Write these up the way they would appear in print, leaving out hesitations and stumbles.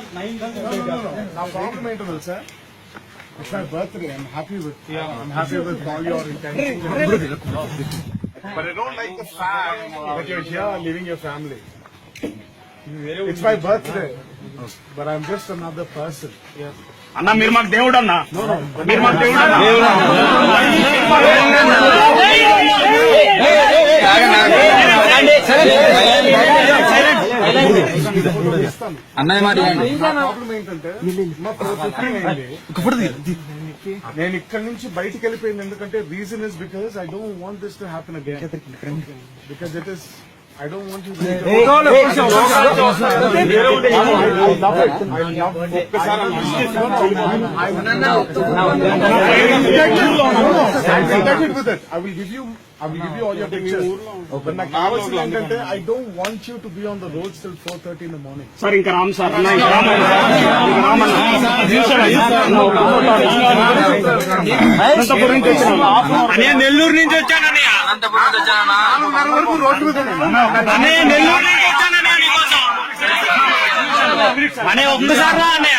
Now, compliment to sir. It's my birthday. I'm happy with all your intentions. But I don't like the fact that you're here leaving your family. It's my birthday, but I'm just another person. అన్న మీరు మాకు దేవుడు అన్న, మీరు మాకు దేవుడు అన్న. అన్నయ్య మాట ప్రాబ్లం ఏంటంటే నేను ఇక్కడి నుంచి బయటికి వెళ్ళిపోయింది ఎందుకంటే reason is because I don't want this to happen again because it is I don't want you to. I will give you all your pictures. But I don't want you to be on the roads till 4:30 in the morning. Sir ఇంకా Ram sir Nellore నుంచి వచ్చానని నెల్లూరు నుంచి వచ్చానని అనే ఒక్కసారి రా అన్నయ్య.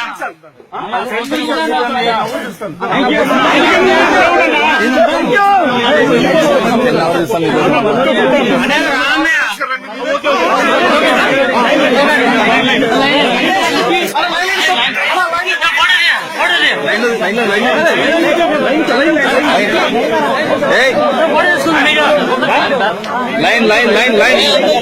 Line